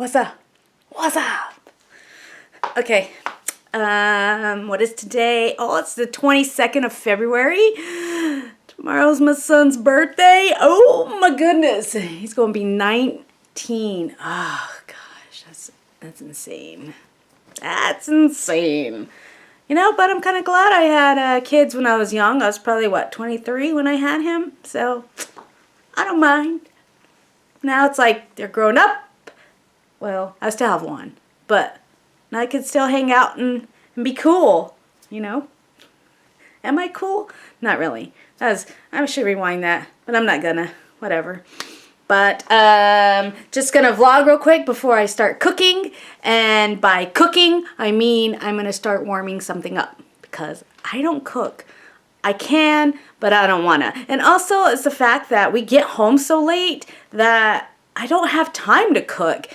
What's up? What's up? Okay. What is today? Oh, it's the 22nd of February. Tomorrow's my son's birthday. Oh my goodness. He's going to be 19. Oh gosh, that's insane. That's insane. You know, but I'm kind of glad I had kids when I was young. I was probably, 23 when I had him. So, I don't mind. Now it's like they're grown up. Well, I still have one. But I could still hang out and be cool, you know? Am I cool? Not really. I should rewind that, but I'm not gonna. Whatever. But just gonna vlog real quick before I start cooking. And by cooking, I mean I'm gonna start warming something up because I don't cook. I can, but I don't wanna. And also it's the fact that we get home so late that I don't have time to cook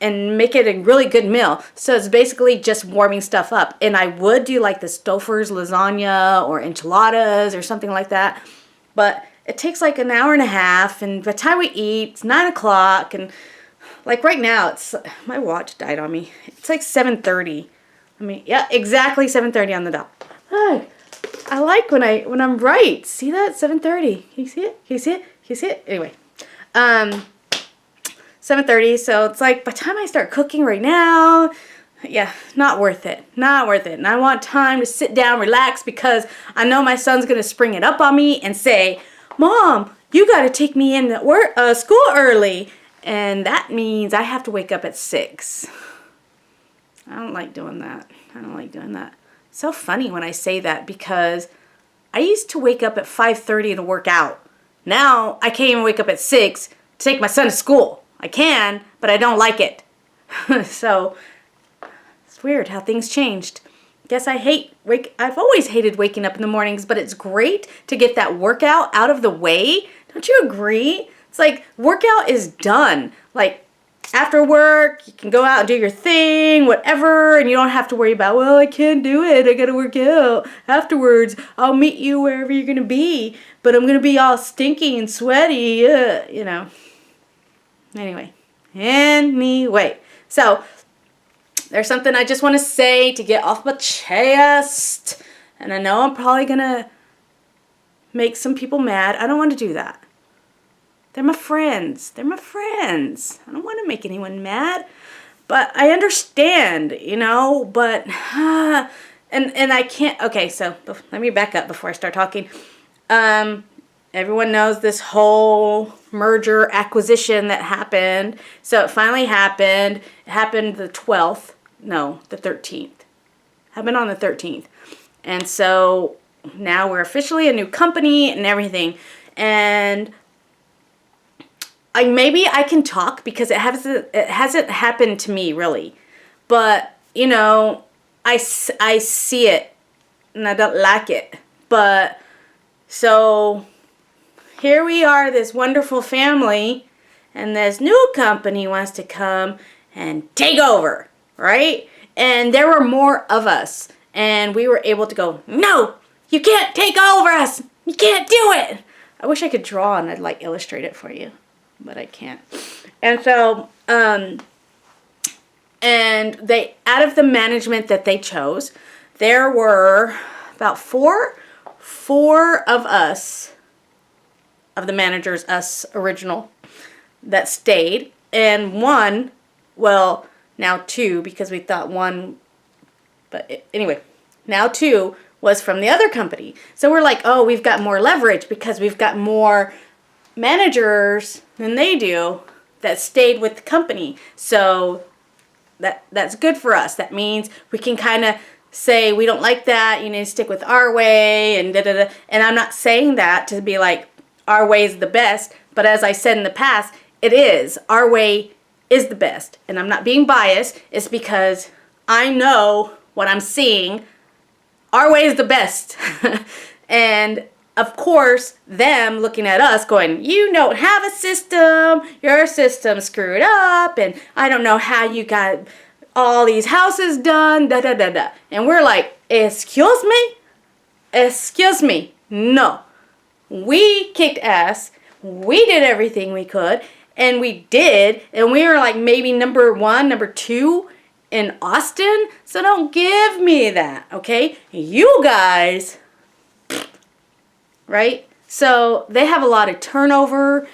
and make it a really good meal. So it's basically just warming stuff up. And I would do like the Stouffer's lasagna or enchiladas or something like that. But it takes like an hour and a half. And by the time we eat, it's 9 o'clock. And like right now, my watch died on me. It's like 7:30. I mean, yeah, exactly 7:30 on the dot. Hi. I like when I'm right. See that? 7:30. Can you see it? Can you see it? Can you see it? Anyway. 7:30, so it's like by the time I start cooking right now, yeah, not worth it. Not worth it. And I want time to sit down, relax, because I know my son's going to spring it up on me and say, Mom, you got to take me in to school early. And that means I have to wake up at 6. I don't like doing that. I don't like doing that. It's so funny when I say that because I used to wake up at 5:30 to work out. Now I can't even wake up at 6 to take my son to school. I can, but I don't like it. So, it's weird how things changed. Guess I've always hated waking up in the mornings, but it's great to get that workout out of the way. Don't you agree? It's like, workout is done. Like, after work, you can go out and do your thing, whatever, and you don't have to worry about, well, I can't do it. I gotta work out. Afterwards, I'll meet you wherever you're gonna be, but I'm gonna be all stinky and sweaty, you know. Anyway, so there's something I just want to say to get off my chest. And I know I'm probably going to make some people mad. I don't want to do that. They're my friends. They're my friends. I don't want to make anyone mad. But I understand, you know, but, and I can't, okay, so let me back up before I start talking. Everyone knows this whole merger acquisition that happened. So it finally happened. It happened the 12th. No, the 13th. Happened on the 13th. And so now we're officially a new company and everything. And maybe I can talk because it hasn't happened to me really. But, you know, I see it and I don't like it. But, so here we are, this wonderful family, and this new company wants to come and take over, right? And there were more of us, and we were able to go, no, you can't take over us. You can't do it. I wish I could draw and I'd like illustrate it for you, but I can't. And so, and out of the management that they chose, there were about four of us, of the managers, us original, that stayed. And one, well, now 2, because we thought 1, but anyway, now 2 was from the other company. So we're like, oh, we've got more leverage because we've got more managers than they do that stayed with the company. So that's good for us. That means we can kind of say, we don't like that, you need to stick with our way, and da-da-da. And I'm not saying that to be like, our way is the best, but as I said in the past, it is. Our way is the best. And I'm not being biased. It's because I know what I'm seeing. Our way is the best. And of course, them looking at us going, you don't have a system. Your system's screwed up. And I don't know how you got all these houses done. Da, da, da, da. And we're like, excuse me? Excuse me. No. We kicked ass. We did everything we could. And we did. And we were like maybe number 1, number 2 in Austin. So don't give me that, okay? You guys, right? So they have a lot of turnover.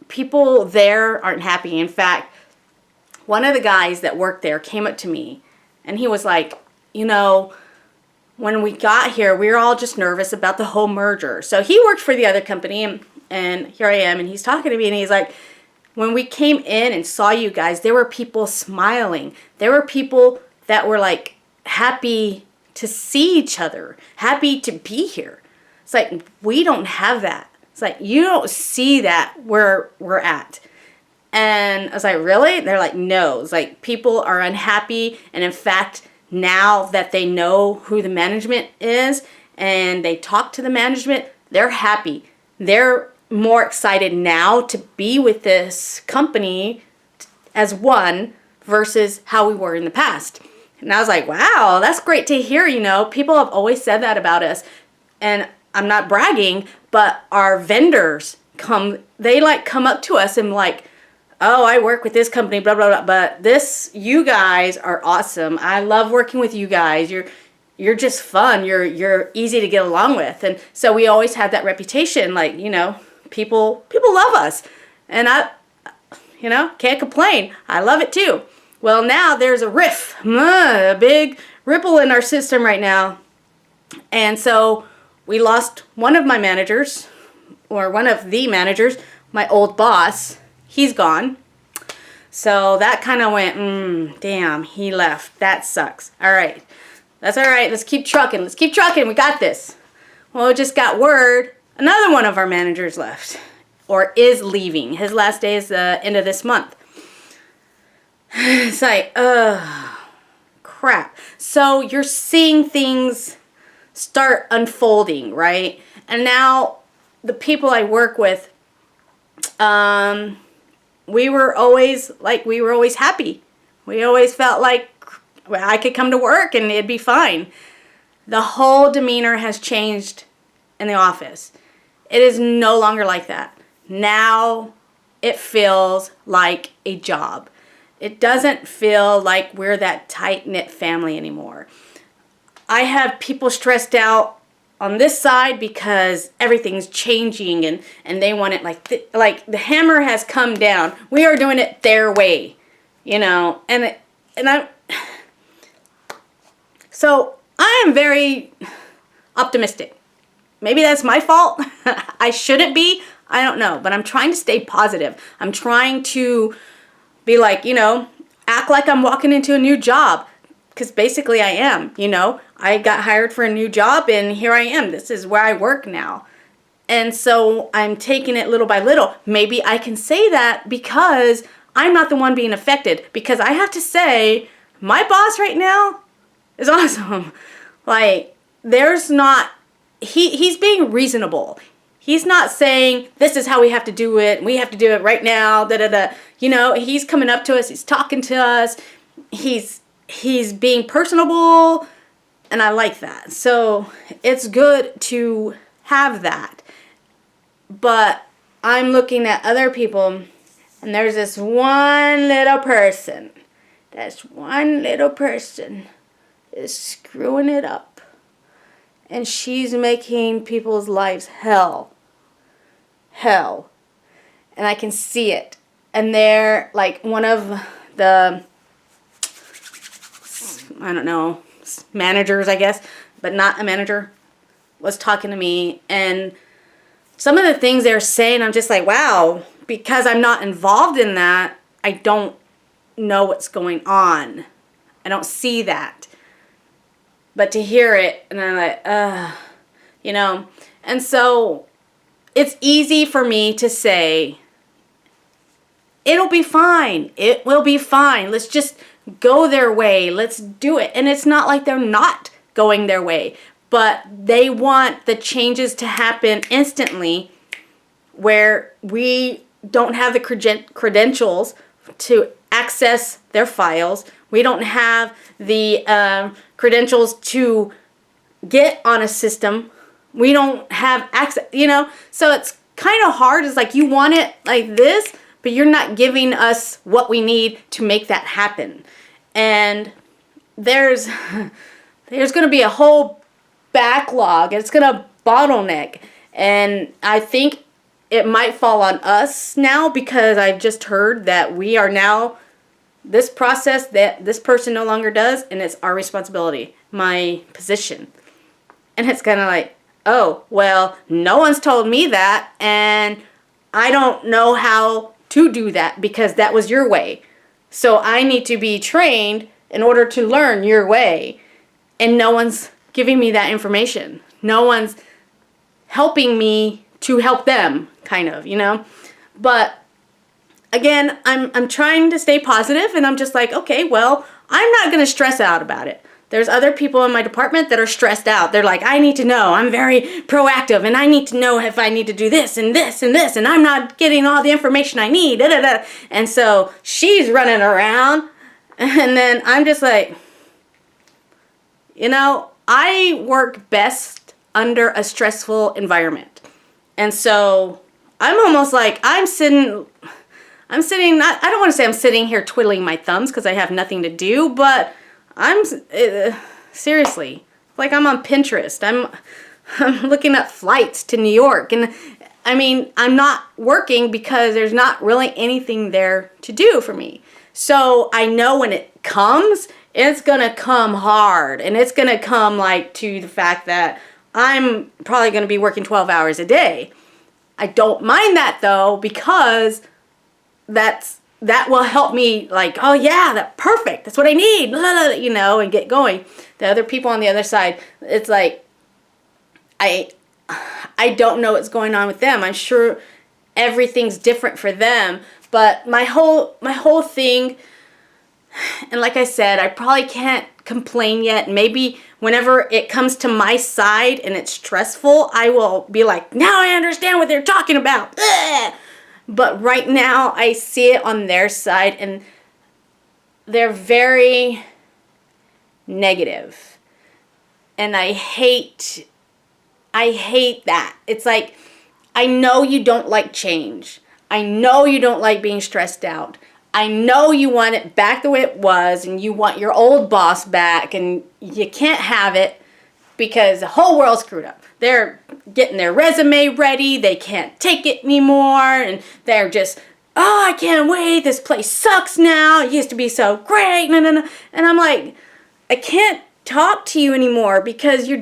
People there aren't happy. In fact, one of the guys that worked there came up to me and he was like, you know, when we got here, we were all just nervous about the whole merger. So he worked for the other company, and here I am, and he's talking to me, and he's like, when we came in and saw you guys, there were people smiling. There were people that were like happy to see each other, happy to be here. It's like, we don't have that. It's like, you don't see that where we're at. And I was like, really? They're like, no. It's like, people are unhappy. And in fact, now that they know who the management is and they talk to the management, they're happy. They're more excited now to be with this company as one versus how we were in the past. And I was like, wow, that's great to hear. You know, people have always said that about us. And I'm not bragging, but our vendors come up to us and like, oh, I work with this company, blah, blah, blah. But you guys are awesome. I love working with you guys. You're just fun. You're easy to get along with. And so we always had that reputation. Like, you know, people love us. And I, you know, can't complain. I love it too. Well, now there's a a big ripple in our system right now. And so we lost one of my managers, or one of the managers, my old boss. He's gone. So that kind of went, damn, he left. That sucks. All right. That's all right. Let's keep trucking. Let's keep trucking. We got this. Well, we just got word. Another one of our managers left, or is leaving. His last day is the end of this month. It's like, crap. So you're seeing things start unfolding, right? And now the people I work with, we were always happy. We always felt like I could come to work and it'd be fine. The whole demeanor has changed in the office. It is no longer like that. Now it feels like a job. It doesn't feel like we're that tight-knit family anymore. I have people stressed out on this side because everything's changing and they want it like the hammer has come down. We are doing it their way, you know. So I am very optimistic. Maybe that's my fault. I shouldn't be. I don't know, but I'm trying to stay positive. I'm trying to be like, you know, act like I'm walking into a new job. Because basically I am, you know. I got hired for a new job and here I am. This is where I work now. And so I'm taking it little by little. Maybe I can say that because I'm not the one being affected. Because I have to say, my boss right now is awesome. Like, there's not, he's being reasonable. He's not saying, this is how we have to do it. We have to do it right now. Da, da, da. You know, he's coming up to us. He's talking to us. He's being personable, and I like that. So it's good to have that. But I'm looking at other people, and there's this one little person. That's one little person is screwing it up. And she's making people's lives hell. Hell. And I can see it. And they're like one of the, I don't know, managers, I guess, but not a manager, was talking to me. And some of the things they're saying, I'm just like, wow, because I'm not involved in that, I don't know what's going on. I don't see that. But to hear it, and I'm like, you know. And so it's easy for me to say, it'll be fine. It will be fine. Let's just go their way. Let's do it. And it's not like they're not going their way, but they want the changes to happen instantly, where we don't have the credentials to access their files. We don't have the credentials to get on a system. We don't have access, you know. So it's kind of hard. It's like you want it like this, but you're not giving us what we need to make that happen. And there's going to be a whole backlog. It's going to bottleneck. And I think it might fall on us now, because I've just heard that we are now this process that this person no longer does, and it's our responsibility, my position. And it's kind of like, oh, well, no one's told me that, and I don't know how to do that because that was your way. So I need to be trained in order to learn your way. And no one's giving me that information. No one's helping me to help them, kind of, you know? But again, I'm trying to stay positive, and I'm just like, okay, well, I'm not going to stress out about it. There's other people in my department that are stressed out. They're like, I need to know. I'm very proactive, and I need to know if I need to do this and this and this, and I'm not getting all the information I need. Da, da, da. And so she's running around, and then I'm just like, you know, I work best under a stressful environment. And so I'm almost like I don't want to say I'm sitting here twiddling my thumbs because I have nothing to do, but I'm seriously, like I'm on Pinterest. I'm looking at flights to New York, and I mean, I'm not working because there's not really anything there to do for me. So I know when it comes, it's gonna come hard, and it's gonna come like to the fact that I'm probably gonna be working 12 hours a day. I don't mind that though, because that will help me, like, oh yeah, that's perfect, that's what I need, you know, and get going. The other people on the other side, it's like I don't know what's going on with them. I'm sure everything's different for them, but my whole thing, and like I said, I probably can't complain yet. Maybe whenever it comes to my side and it's stressful, I will be like, now I understand what they're talking about. Ugh! But right now, I see it on their side, and they're very negative. And I hate that. It's like, I know you don't like change. I know you don't like being stressed out. I know you want it back the way it was, and you want your old boss back, and you can't have it because the whole world's screwed up. They're getting their resume ready. They can't take it anymore. And they're just, oh, I can't wait. This place sucks now. It used to be so great. No, no, no. And I'm like, I can't talk to you anymore because you're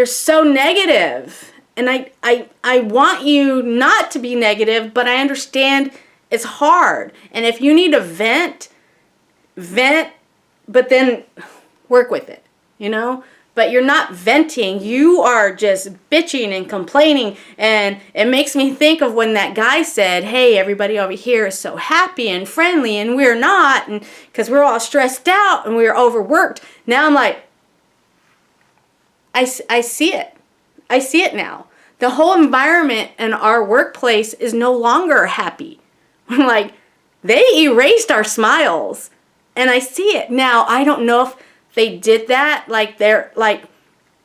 so negative. And I want you not to be negative, but I understand it's hard. And if you need to vent, but then work with it, you know? But you're not venting, you are just bitching and complaining. And it makes me think of when that guy said, hey, everybody over here is so happy and friendly, and we're not, and because we're all stressed out and we're overworked. Now I'm like, I see it. I see it now. The whole environment in our workplace is no longer happy. Like, they erased our smiles, and I see it. Now, I don't know if they did that, like they're like,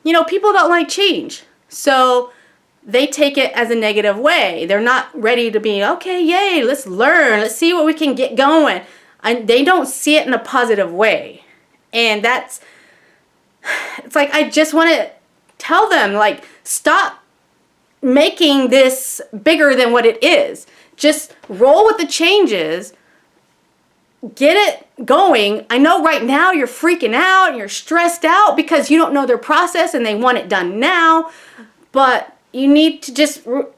you know, people don't like change. So they take it as a negative way. They're not ready to be, okay, yay, let's learn. Let's see what we can get going. They don't see it in a positive way. And it's like, I just want to tell them, like, stop making this bigger than what it is. Just roll with the changes. Get it going. I know right now you're freaking out and you're stressed out because you don't know their process and they want it done now, but you need to just do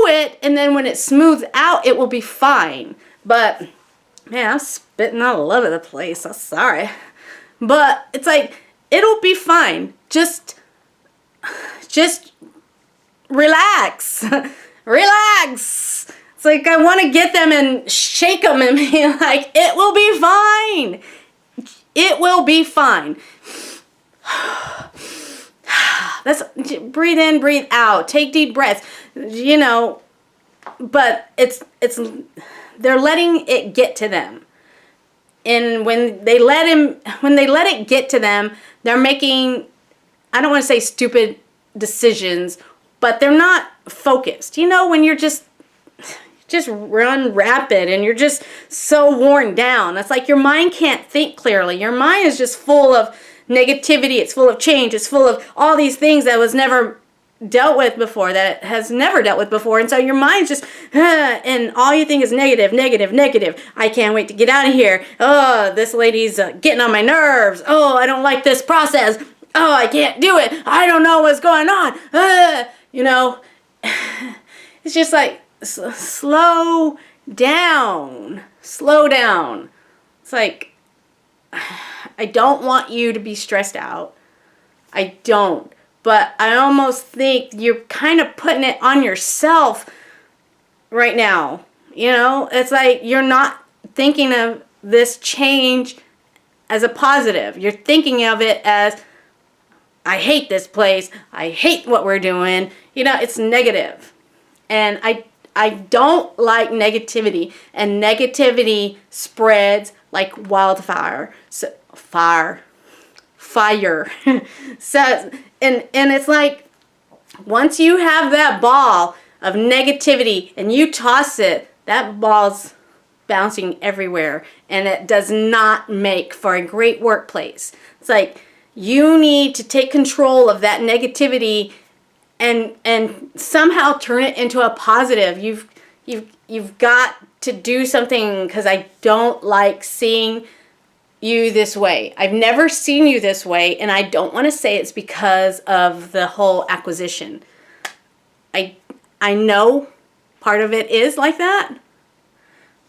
it, and then when it smooths out, it will be fine. But man, I'm spitting all over the place. I'm sorry. But it's like, it'll be fine. Just relax. Relax. It's like I want to get them and shake them and be like, it will be fine. It will be fine. That's, breathe in, breathe out. Take deep breaths. You know, but they're letting it get to them. And when they let it get to them, they're making, I don't want to say stupid decisions, but they're not focused. You know, when you're just run rapid and you're just so worn down. It's like your mind can't think clearly. Your mind is just full of negativity. It's full of change. It's full of all these things that was never dealt with before, that has never dealt with before. And so your mind's just, and all you think is negative, negative, negative. I can't wait to get out of here. Oh, this lady's getting on my nerves. Oh, I don't like this process. Oh, I can't do it. I don't know what's going on. You know, it's just like, slow down. Slow down. It's like, I don't want you to be stressed out. I don't. But I almost think you're kind of putting it on yourself right now. You know, it's like you're not thinking of this change as a positive. You're thinking of it as, I hate this place. I hate what we're doing. You know, it's negative. And I don't like negativity. And negativity spreads like wildfire. So, fire. So, and it's like, once you have that ball of negativity and you toss it, that ball's bouncing everywhere, and it does not make for a great workplace. It's like, you need to take control of that negativity and somehow turn it into a positive. You've got to do something, because I don't like seeing you this way. I've never seen you this way, and I don't want to say it's because of the whole acquisition. I know part of it is like that,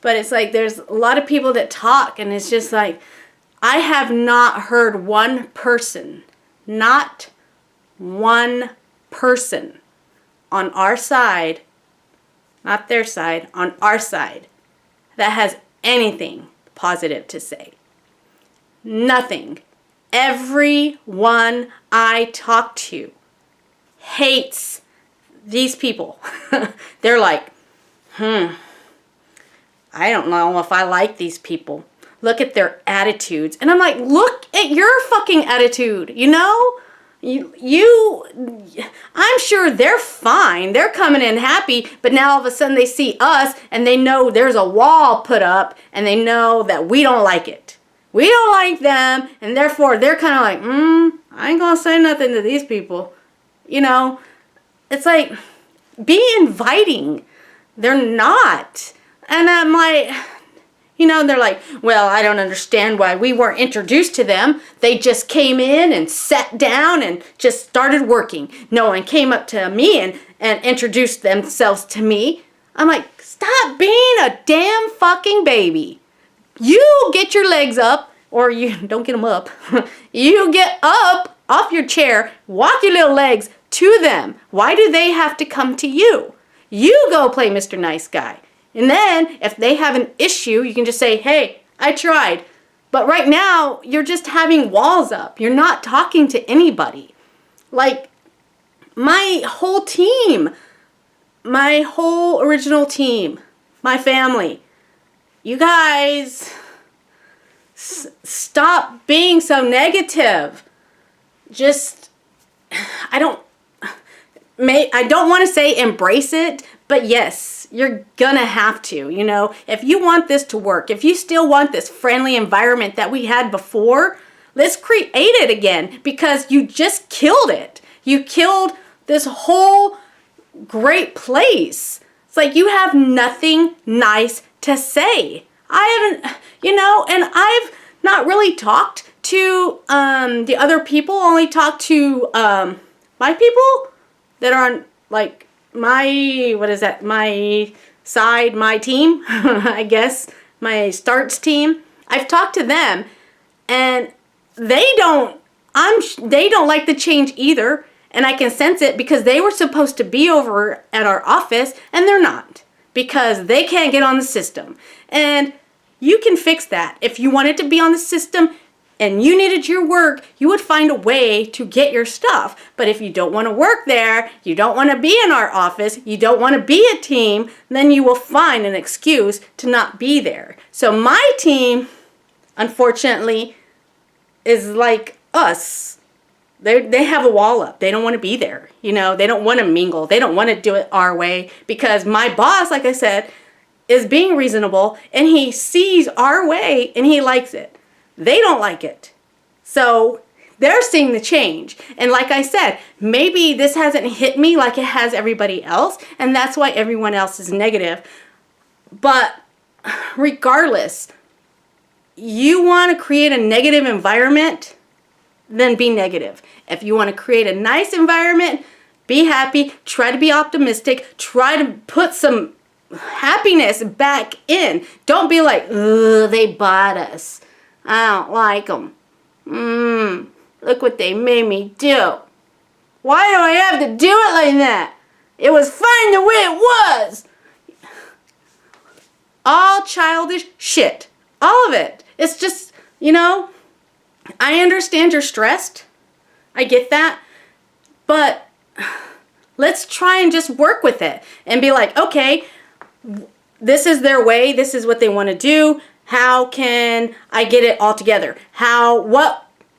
but it's like there's a lot of people that talk, and it's just like, I have not heard one person, not one person on our side, not their side, on our side, that has anything positive to say. Nothing. Everyone I talk to hates these people. They're like, I don't know if I like these people. Look at their attitudes. And I'm like, look at your fucking attitude, you know? I'm sure they're fine. They're coming in happy, but now all of a sudden they see us and they know there's a wall put up and they know that we don't like it. We don't like them, and therefore they're kind of like, I ain't gonna say nothing to these people. You know, it's like, be inviting. They're not. And I'm like, you know, they're like, well, I don't understand why we weren't introduced to them. They just came in and sat down and just started working. No one came up to me and introduced themselves to me. I'm like, stop being a damn fucking baby. You get your legs up, or you don't get them up. You get up off your chair, walk your little legs to them. Why do they have to come to you? You go play Mr. Nice Guy. And then if they have an issue, you can just say, hey, I tried. But right now, you're just having walls up. You're not talking to anybody. Like, my whole team, my whole original team, my family, you guys, stop being so negative. Just, I don't want to say embrace it, but yes, you're gonna have to, you know. If you want this to work, if you still want this friendly environment that we had before, let's create it again, because you just killed it. You killed this whole great place. It's like you have nothing nice to say. I haven't, you know, and I've not really talked to the other people, only talked to my people that are on, like, my, what is that, my side, my team, I guess, my starts team. I've talked to them, and they don't like the change either, and I can sense it, because they were supposed to be over at our office, and they're not, because they can't get on the system. And you can fix that. If you wanted to be on the system and you needed your work, you would find a way to get your stuff. But if you don't want to work there, you don't want to be in our office, you don't want to be a team, then you will find an excuse to not be there. So my team, unfortunately, is like us. They have a wall up. They don't want to be there. You know, they don't want to mingle. They don't want to do it our way because my boss, like I said, is being reasonable and he sees our way and he likes it. They don't like it. So they're seeing the change. And like I said, maybe this hasn't hit me like it has everybody else, and that's why everyone else is negative. But regardless, you want to create a negative environment, then be negative. If you want to create a nice environment, be happy, try to be optimistic, try to put some happiness back in. Don't be like, ugh, they bought us. I don't like them. Look what they made me do. Why do I have to do it like that? It was fine the way it was. All childish shit. All of it. It's just, you know, I understand you're stressed. I get that. But let's try and just work with it and be like, okay, this is their way. This is what they want to do. How can I get it all together?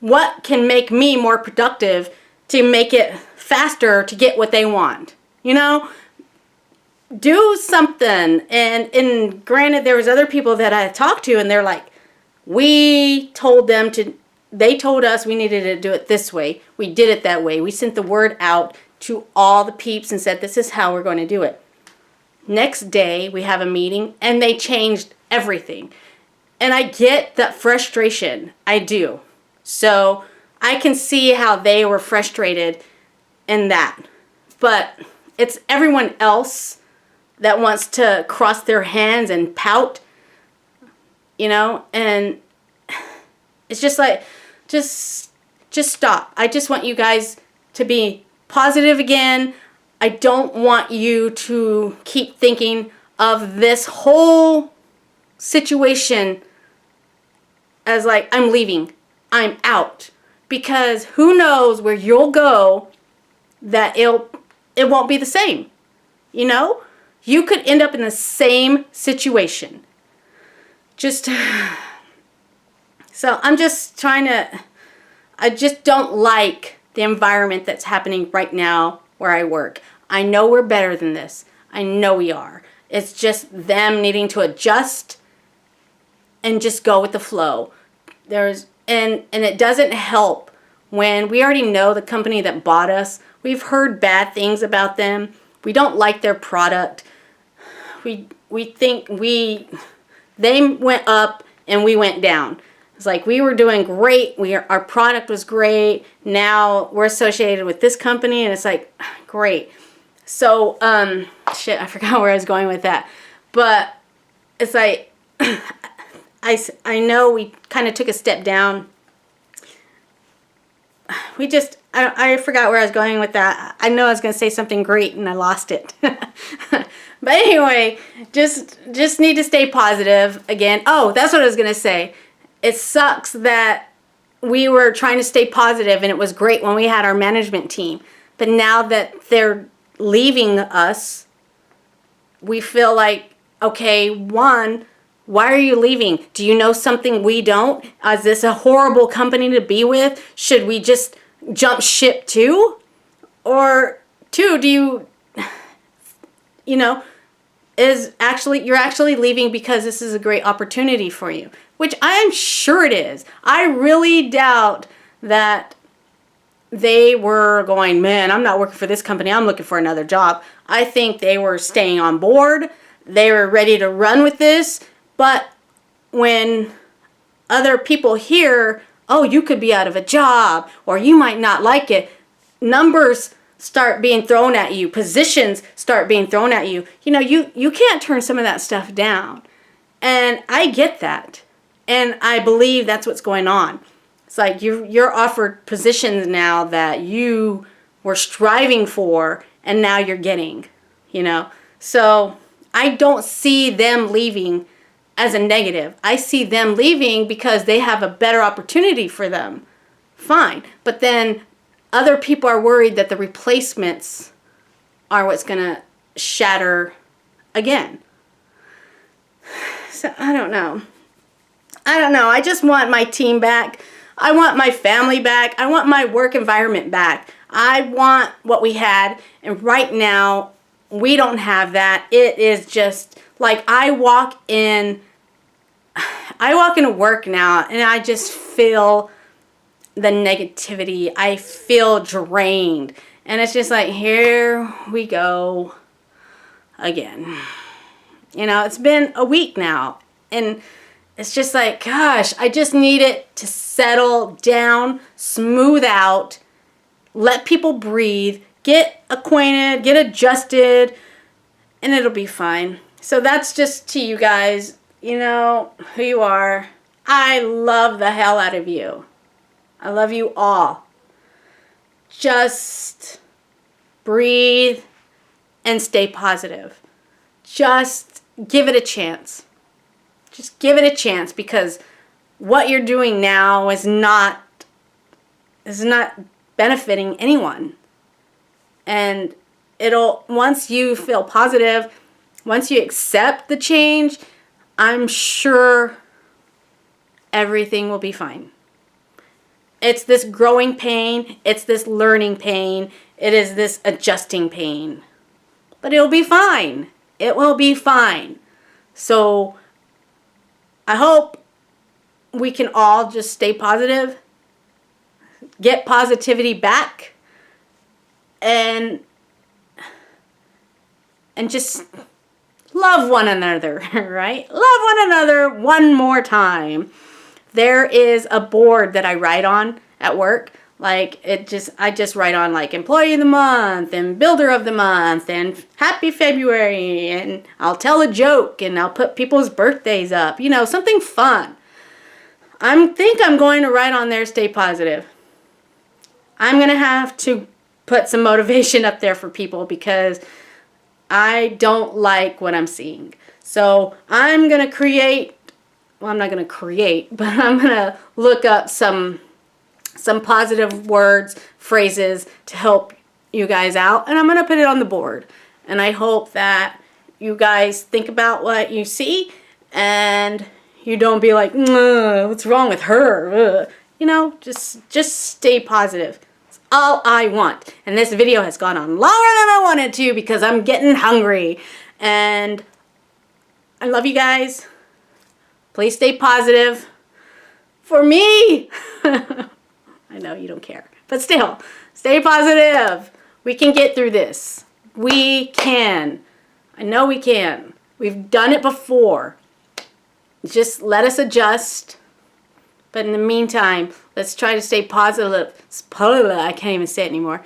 What can make me more productive to make it faster to get what they want? You know, do something. And granted, there was other people that I talked to and they're like, they told us we needed to do it this way. We did it that way. We sent the word out to all the peeps and said, this is how we're going to do it. Next day, we have a meeting and they changed everything. And I get that frustration. I do. So I can see how they were frustrated in that. But it's everyone else that wants to cross their hands and pout, you know, and it's just like, just stop. I just want you guys to be positive again. I don't want you to keep thinking of this whole situation as like, I'm leaving, I'm out. Because who knows where you'll go that it won't be the same. You know? You could end up in the same situation. So I'm just trying to, I just don't like the environment that's happening right now where I work. I know we're better than this. I know we are. It's just them needing to adjust and just go with the flow. And it doesn't help when we already know the company that bought us. We've heard bad things about them. We don't like their product. We think they went up and we went down. It's like we were doing great. Our product was great. Now we're associated with this company and it's like, great. So, shit, I forgot where I was going with that. But it's like, I know we kind of took a step down. I forgot where I was going with that. I know I was going to say something great and I lost it. But anyway, just need to stay positive again. Oh, that's what I was going to say. It sucks that we were trying to stay positive and it was great when we had our management team. But now that they're leaving us, we feel like, okay, one, why are you leaving? Do you know something we don't? Is this a horrible company to be with? Should we just jump ship too? Or two, you know, you're actually leaving because this is a great opportunity for you, which I am sure it is. I really doubt that they were going, man, I'm not working for this company. I'm looking for another job. I think they were staying on board. They were ready to run with this. But when other people hear, oh, you could be out of a job or you might not like it, numbers start being thrown at you, positions start being thrown at you. You know, you can't turn some of that stuff down. And I get that. And I believe that's what's going on. It's like you're offered positions now that you were striving for and now you're getting, you know. So I don't see them leaving as a negative. I see them leaving because they have a better opportunity for them. Fine. But then other people are worried that the replacements are what's going to shatter again. So I don't know. I just want my team back. I want my family back. I want my work environment back. I want what we had. And right now, we don't have that. It is just like I walk into work now and I just feel the negativity. I feel drained. And it's just like, here we go again. You know, it's been a week now. And it's just like, gosh, I just need it to settle down, smooth out, let people breathe, get acquainted, get adjusted, and it'll be fine. So that's just to you guys, you know, who you are. I love the hell out of you. I love you all. Just breathe and stay positive. Just give it a chance. Just give it a chance, because what you're doing now is not benefiting anyone. And once you feel positive, once you accept the change, I'm sure everything will be fine. It's this growing pain, it's this learning pain, it is this adjusting pain. But it'll be fine. It will be fine. So I hope we can all just stay positive, get positivity back, and just love one another, right? Love one another one more time. There is a board that I write on at work. Like I just write on like Employee of the Month and Builder of the Month and Happy February, and I'll tell a joke and I'll put people's birthdays up. You know, something fun. think I'm going to write on there, stay positive. I'm going to have to put some motivation up there for people because I don't like what I'm seeing. So I'm going to create, well, I'm not going to create, but I'm going to look up some positive words, phrases to help you guys out, and I'm going to put it on the board. And I hope that you guys think about what you see and you don't be like, what's wrong with her? You know, just stay positive. That's all I want. And this video has gone on longer than I wanted to because I'm getting hungry. And I love you guys. Please stay positive. For me. I know you don't care. But still, stay positive. We can get through this. We can. I know we can. We've done it before. Just let us adjust. But in the meantime, let's try to stay positive. I can't even say it anymore.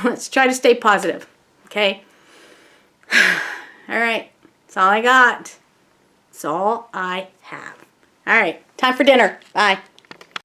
Let's try to stay positive. Okay? All right. That's all I got. That's all I have. All right. Time for dinner. Bye.